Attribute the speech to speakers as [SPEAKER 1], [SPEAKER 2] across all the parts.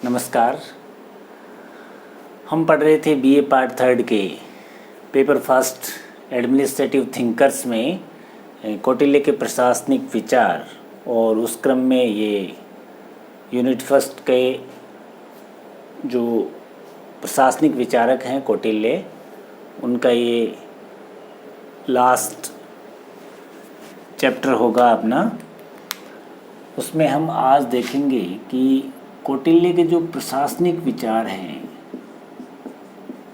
[SPEAKER 1] नमस्कार। हम पढ़ रहे थे बीए पार्ट थर्ड के पेपर फर्स्ट एडमिनिस्ट्रेटिव थिंकर्स में कौटिल्य के प्रशासनिक विचार, और उस क्रम में ये यूनिट फर्स्ट के जो प्रशासनिक विचारक हैं कौटिल्य, उनका ये लास्ट चैप्टर होगा अपना। उसमें हम आज देखेंगे कि कौटिल्य के जो प्रशासनिक विचार हैं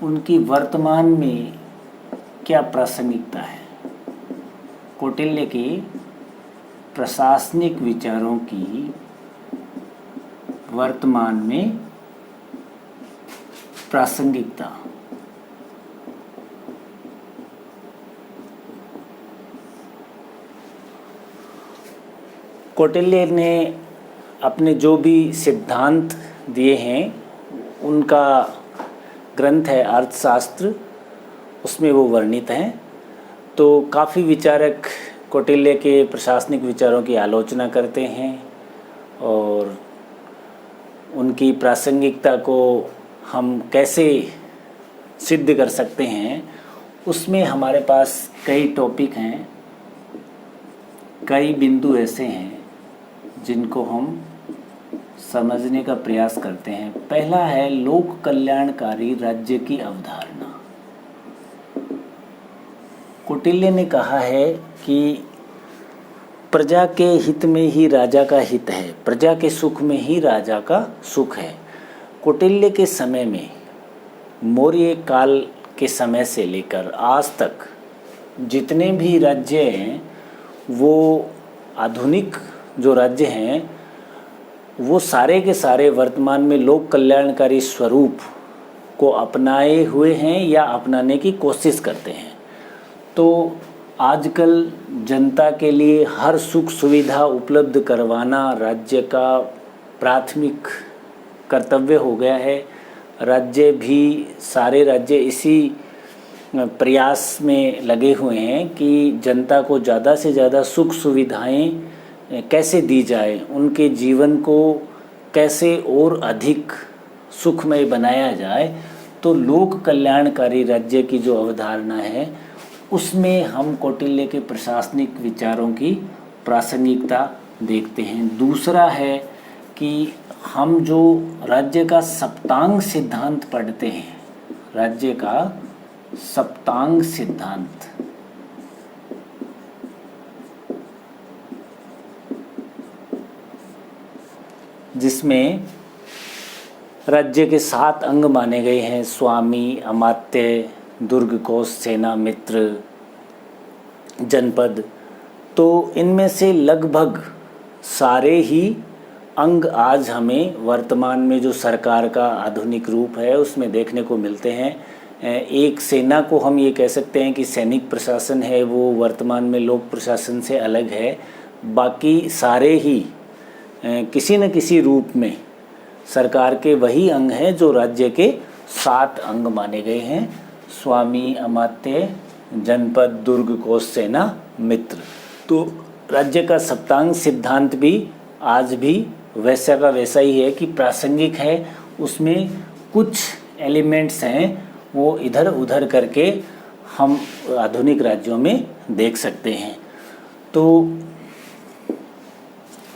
[SPEAKER 1] उनकी वर्तमान में क्या प्रासंगिकता है। कौटिल्य के प्रशासनिक विचारों की वर्तमान में प्रासंगिकता। कौटिल्य ने अपने जो भी सिद्धांत दिए हैं उनका ग्रंथ है अर्थशास्त्र, उसमें वो वर्णित हैं। तो काफ़ी विचारक कौटिल्य के प्रशासनिक विचारों की आलोचना करते हैं और उनकी प्रासंगिकता को हम कैसे सिद्ध कर सकते हैं, उसमें हमारे पास कई टॉपिक हैं, कई बिंदु ऐसे हैं जिनको हम समझने का प्रयास करते हैं। पहला है लोक कल्याणकारी राज्य की अवधारणा। कौटिल्य ने कहा है कि प्रजा के हित में ही राजा का हित है, प्रजा के सुख में ही राजा का सुख है। कौटिल्य के समय में, मौर्य काल के समय से लेकर आज तक जितने भी राज्य हैं, वो आधुनिक जो राज्य हैं वो सारे के सारे वर्तमान में लोक कल्याणकारी स्वरूप को अपनाए हुए हैं या अपनाने की कोशिश करते हैं। तो आजकल जनता के लिए हर सुख सुविधा उपलब्ध करवाना राज्य का प्राथमिक कर्तव्य हो गया है। राज्य भी, सारे राज्य इसी प्रयास में लगे हुए हैं कि जनता को ज़्यादा से ज़्यादा सुख सुविधाएं कैसे दी जाए, उनके जीवन को कैसे और अधिक सुखमय बनाया जाए। तो लोक कल्याणकारी राज्य की जो अवधारणा है उसमें हम कौटिल्य के प्रशासनिक विचारों की प्रासंगिकता देखते हैं। दूसरा है कि हम जो राज्य का सप्तांग सिद्धांत पढ़ते हैं, राज्य का सप्तांग सिद्धांत, जिसमें राज्य के 7 अंग माने गए हैं: स्वामी, अमात्य, दुर्ग, कोष, सेना, मित्र, जनपद। तो इनमें से लगभग सारे ही अंग आज हमें वर्तमान में जो सरकार का आधुनिक रूप है उसमें देखने को मिलते हैं। एक सेना को हम ये कह सकते हैं कि सैनिक प्रशासन है, वो वर्तमान में लोक प्रशासन से अलग है। बाकी सारे ही किसी न किसी रूप में सरकार के वही अंग हैं जो राज्य के 7 अंग माने गए हैं: स्वामी, अमात्य, जनपद, दुर्ग, कोष, सेना, मित्र। तो राज्य का सप्तांग सिद्धांत भी आज भी वैसा का वैसा ही है कि प्रासंगिक है। उसमें कुछ एलिमेंट्स हैं वो इधर उधर करके हम आधुनिक राज्यों में देख सकते हैं। तो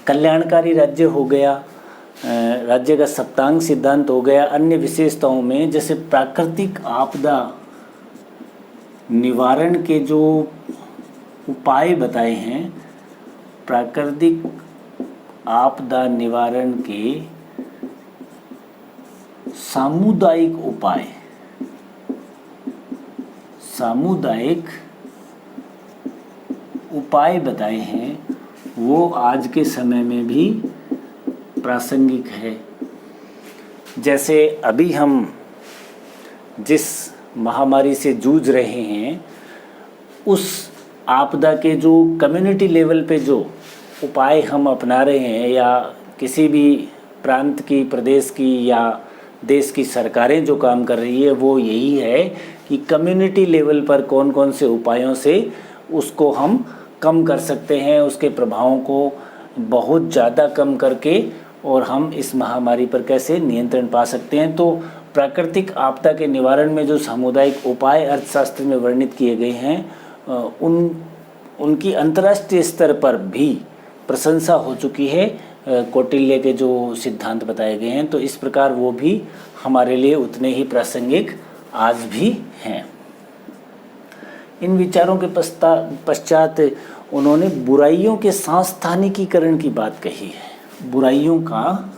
[SPEAKER 1] कल्याणकारी राज्य हो गया, राज्य का सप्तांग सिद्धांत हो गया। अन्य विशेषताओं में जैसे प्राकृतिक आपदा निवारण के जो उपाय बताए हैं, प्राकृतिक आपदा निवारण के सामुदायिक उपाय, सामुदायिक उपाय बताए हैं, वो आज के समय में भी प्रासंगिक है। जैसे अभी हम जिस महामारी से जूझ रहे हैं, उस आपदा के जो कम्युनिटी लेवल पे जो उपाय हम अपना रहे हैं, या किसी भी प्रांत की, प्रदेश की या देश की सरकारें जो काम कर रही है, वो यही है कि कम्युनिटी लेवल पर कौन कौन से उपायों से उसको हम कम कर सकते हैं, उसके प्रभावों को बहुत ज़्यादा कम करके और हम इस महामारी पर कैसे नियंत्रण पा सकते हैं। तो प्राकृतिक आपदा के निवारण में जो सामुदायिक उपाय अर्थशास्त्र में वर्णित किए गए हैं उनकी अंतर्राष्ट्रीय स्तर पर भी प्रशंसा हो चुकी है। कौटिल्य के जो सिद्धांत बताए गए हैं, तो इस प्रकार वो भी हमारे लिए उतने ही प्रासंगिक आज भी हैं। इन विचारों के पश्चात उन्होंने बुराइयों के सांस्थानिकीकरण की बात कही है। बुराइयों का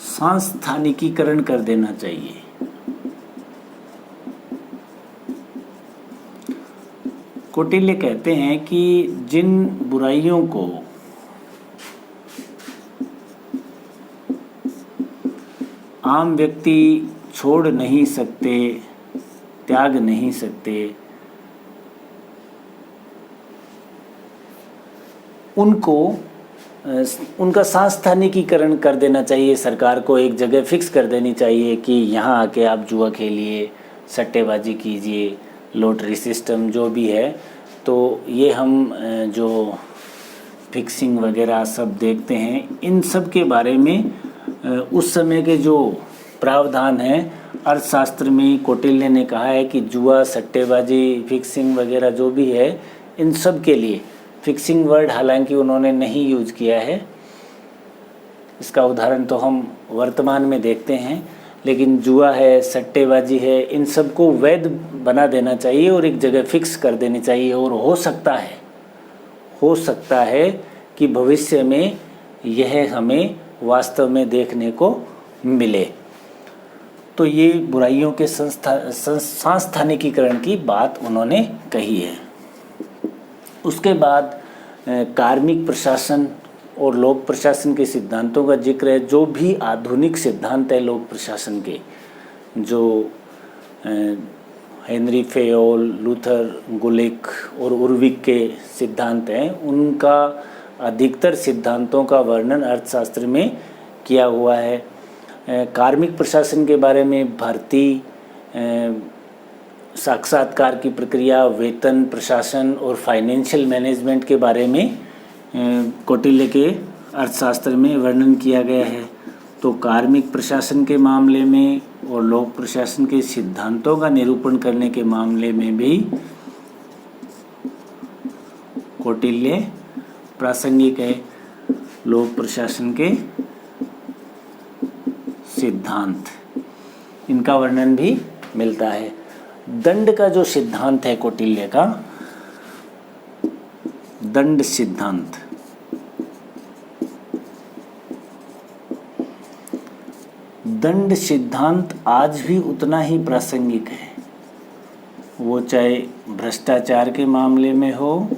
[SPEAKER 1] सांस्थानिकीकरण कर देना चाहिए। कौटिल्य कहते हैं कि जिन बुराइयों को आम व्यक्ति छोड़ नहीं सकते, त्याग नहीं सकते, उनका सांस्थानिकीकरण कर देना चाहिए। सरकार को एक जगह फिक्स कर देनी चाहिए कि यहाँ आके आप जुआ खेलिए, सट्टेबाजी कीजिए, लॉटरी सिस्टम जो भी है। तो ये हम जो फिक्सिंग वगैरह सब देखते हैं, इन सब के बारे में उस समय के जो प्रावधान है अर्थशास्त्र में कौटिल्य ने कहा है कि जुआ, सट्टेबाजी, फिक्सिंग वगैरह जो भी है, इन सब के लिए फिक्सिंग वर्ड हालांकि उन्होंने नहीं यूज किया है, इसका उदाहरण तो हम वर्तमान में देखते हैं, लेकिन जुआ है, सट्टेबाजी है, इन सबको वैध बना देना चाहिए और एक जगह फिक्स कर देनी चाहिए। और हो सकता है कि भविष्य में यह हमें वास्तव में देखने को मिले। तो ये बुराइयों के सांस्थानिकीकरण की बात उन्होंने कही है। उसके बाद कार्मिक प्रशासन और लोक प्रशासन के सिद्धांतों का जिक्र है। जो भी आधुनिक सिद्धांत है लोक प्रशासन के, जो हेनरी फेयोल, लूथर, गुलिक और उर्विक के सिद्धांत हैं, उनका अधिकतर सिद्धांतों का वर्णन अर्थशास्त्र में किया हुआ है। कार्मिक प्रशासन के बारे में भर्ती, साक्षात्कार की प्रक्रिया, वेतन प्रशासन और फाइनेंशियल मैनेजमेंट के बारे में कौटिल्य के अर्थशास्त्र में वर्णन किया गया है। तो कार्मिक प्रशासन के मामले में और लोक प्रशासन के सिद्धांतों का निरूपण करने के मामले में भी कौटिल्य प्रासंगिक है। लोक प्रशासन के सिद्धांत, इनका वर्णन भी मिलता है। दंड का जो सिद्धांत है कौटिल्य का, दंड सिद्धांत, दंड सिद्धांत आज भी उतना ही प्रासंगिक है। वो चाहे भ्रष्टाचार के मामले में हो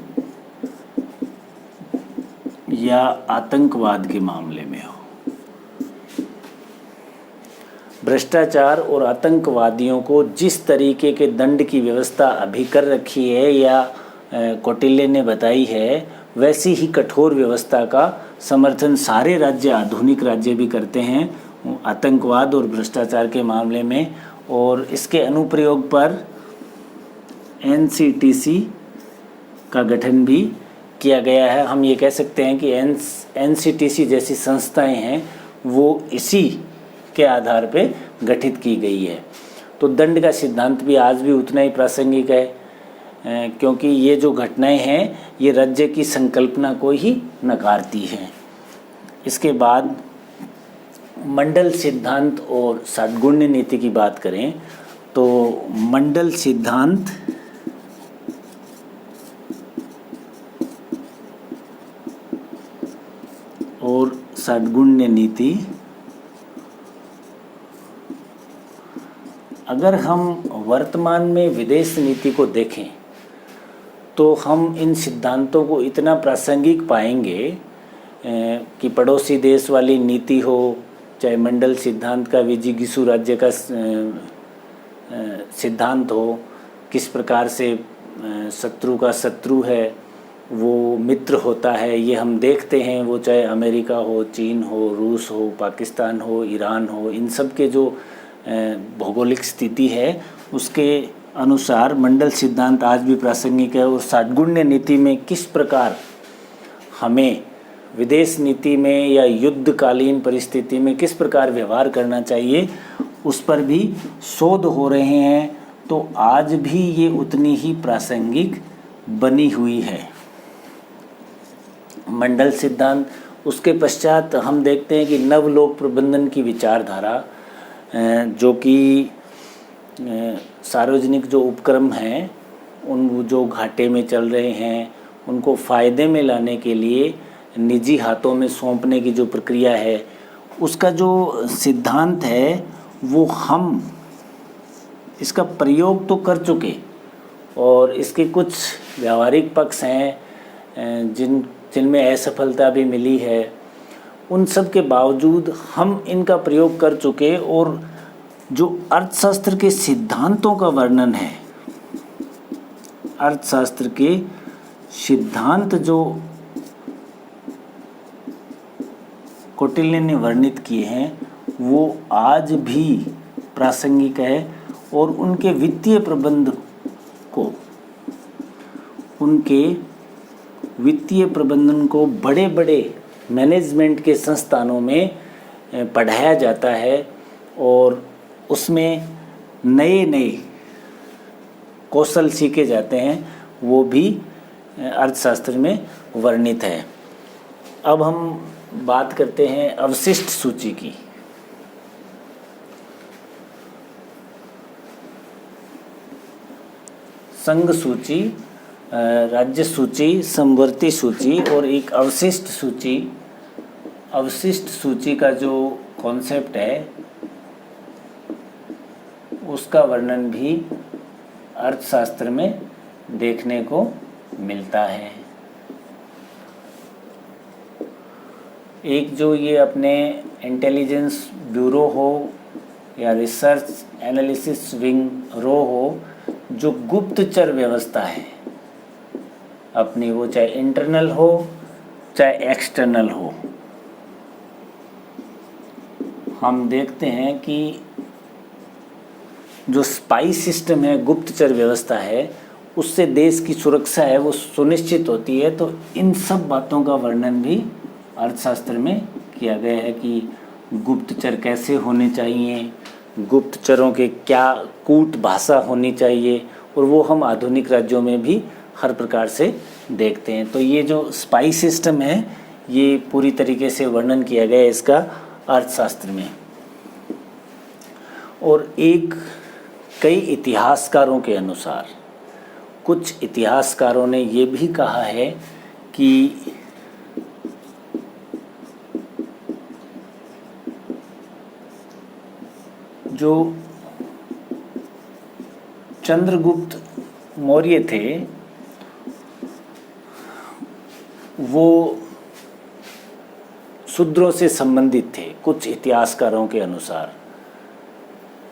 [SPEAKER 1] या आतंकवाद के मामले में हो। भ्रष्टाचार और आतंकवादियों को जिस तरीके के दंड की व्यवस्था अभी कर रखी है या कौटिल्य ने बताई है, वैसी ही कठोर व्यवस्था का समर्थन सारे राज्य, आधुनिक राज्य भी करते हैं आतंकवाद और भ्रष्टाचार के मामले में। और इसके अनुप्रयोग पर NCTC का गठन भी किया गया है। हम ये कह सकते हैं कि NCTC जैसी संस्थाएं हैं वो इसी के आधार पे गठित की गई है। तो दंड का सिद्धांत भी आज भी उतना ही प्रासंगिक है, क्योंकि ये जो घटनाएं हैं ये राज्य की संकल्पना को ही नकारती हैं। इसके बाद मंडल सिद्धांत और षड्गुण्य नीति की बात करें तो मंडल सिद्धांत और षड्गुण्य नीति, अगर हम वर्तमान में विदेश नीति को देखें तो हम इन सिद्धांतों को इतना प्रासंगिक पाएंगे कि पड़ोसी देश वाली नीति हो, चाहे मंडल सिद्धांत का विजिगिसु राज्य का सिद्धांत हो, किस प्रकार से शत्रु का शत्रु है वो मित्र होता है, ये हम देखते हैं। वो चाहे अमेरिका हो, चीन हो, रूस हो, पाकिस्तान हो, ईरान हो, इन सब के जो भौगोलिक स्थिति है उसके अनुसार मंडल सिद्धांत आज भी प्रासंगिक है। और षड्गुण्य नीति में किस प्रकार हमें विदेश नीति में या युद्धकालीन परिस्थिति में किस प्रकार व्यवहार करना चाहिए उस पर भी शोध हो रहे हैं, तो आज भी ये उतनी ही प्रासंगिक बनी हुई है। मंडल सिद्धांत, उसके पश्चात हम देखते हैं कि नवलोक प्रबंधन की विचारधारा, जो कि सार्वजनिक जो उपक्रम हैं उन जो घाटे में चल रहे हैं उनको फ़ायदे में लाने के लिए निजी हाथों में सौंपने की जो प्रक्रिया है, उसका जो सिद्धांत है वो हम इसका प्रयोग तो कर चुके और इसके कुछ व्यावहारिक पक्ष हैं जिनमें असफलता भी मिली है। उन सब के बावजूद हम इनका प्रयोग कर चुके और जो अर्थशास्त्र के सिद्धांतों का वर्णन है, अर्थशास्त्र के सिद्धांत जो कौटिल्य ने वर्णित किए हैं वो आज भी प्रासंगिक है और उनके वित्तीय प्रबंध को, उनके वित्तीय प्रबंधन को बड़े बड़े मैनेजमेंट के संस्थानों में पढ़ाया जाता है और उसमें नए नए कौशल सीखे जाते हैं, वो भी अर्थशास्त्र में वर्णित है। अब हम बात करते हैं अवशिष्ट सूची की। संघ सूची, राज्य सूची, समवर्ती सूची और एक अवशिष्ट सूची। अवशिष्ट सूची का जो कॉन्सेप्ट है उसका वर्णन भी अर्थशास्त्र में देखने को मिलता है। एक जो ये अपने इंटेलिजेंस ब्यूरो हो या रिसर्च एनालिसिस विंग रो हो, जो गुप्तचर व्यवस्था है अपनी, वो चाहे इंटरनल हो चाहे एक्सटर्नल हो, हम देखते हैं कि जो स्पाई सिस्टम है, गुप्तचर व्यवस्था है, उससे देश की सुरक्षा है वो सुनिश्चित होती है। तो इन सब बातों का वर्णन भी अर्थशास्त्र में किया गया है कि गुप्तचर कैसे होने चाहिए, गुप्तचरों के क्या कूट भाषा होनी चाहिए, और वो हम आधुनिक राज्यों में भी हर प्रकार से देखते हैं। तो ये जो स्पाई सिस्टम है ये पूरी तरीके से वर्णन किया गया है इसका अर्थशास्त्र में। और कई इतिहासकारों के अनुसार, कुछ इतिहासकारों ने ये भी कहा है कि जो चंद्रगुप्त मौर्य थे वो शूद्रों से संबंधित थे, कुछ इतिहासकारों के अनुसार।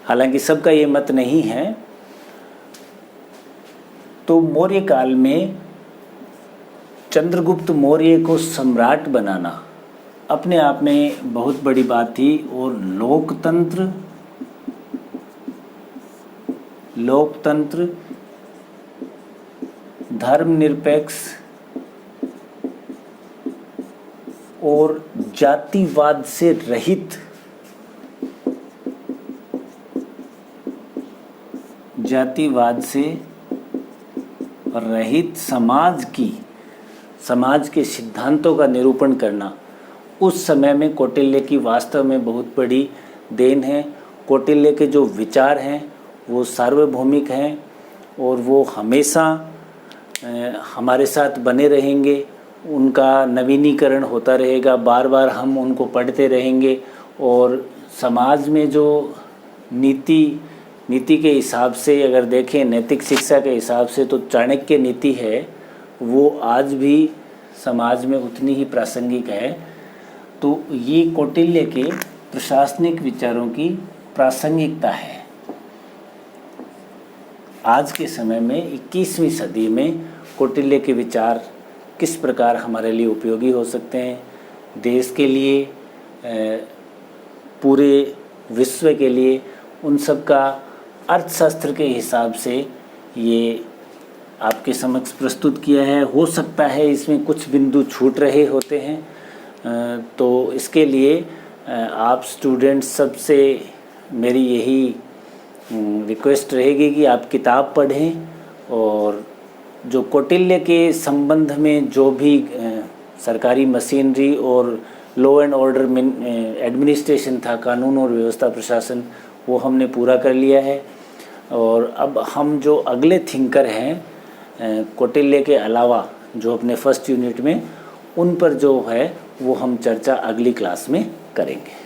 [SPEAKER 1] हालांकि सबका ये मत नहीं है। तो मौर्य काल में चंद्रगुप्त मौर्य को सम्राट बनाना अपने आप में बहुत बड़ी बात थी और लोकतंत्र, धर्मनिरपेक्ष और जातिवाद से रहित समाज के सिद्धांतों का निरूपण करना उस समय में कौटिल्य की वास्तव में बहुत बड़ी देन है। कौटिल्य के जो विचार हैं वो सार्वभौमिक हैं और वो हमेशा हमारे साथ बने रहेंगे, उनका नवीनीकरण होता रहेगा, बार बार हम उनको पढ़ते रहेंगे। और समाज में जो नीति के हिसाब से अगर देखें, नैतिक शिक्षा के हिसाब से, तो चाणक्य नीति है वो आज भी समाज में उतनी ही प्रासंगिक है। तो ये कौटिल्य के प्रशासनिक विचारों की प्रासंगिकता है। आज के समय में 21वीं सदी में कौटिल्य के विचार किस प्रकार हमारे लिए उपयोगी हो सकते हैं, देश के लिए, पूरे विश्व के लिए, उन सब का अर्थशास्त्र के हिसाब से ये आपके समक्ष प्रस्तुत किया है। हो सकता है इसमें कुछ बिंदु छूट रहे होते हैं, तो इसके लिए आप स्टूडेंट्स सबसे मेरी यही रिक्वेस्ट रहेगी कि आप किताब पढ़ें और जो कौटिल्य के संबंध में जो भी सरकारी मशीनरी और लॉ एंड ऑर्डर में एडमिनिस्ट्रेशन था, कानून और व्यवस्था प्रशासन, वो हमने पूरा कर लिया है। और अब हम जो अगले थिंकर हैं कौटिल्य के अलावा जो अपने फर्स्ट यूनिट में, उन पर जो है वो हम चर्चा अगली क्लास में करेंगे।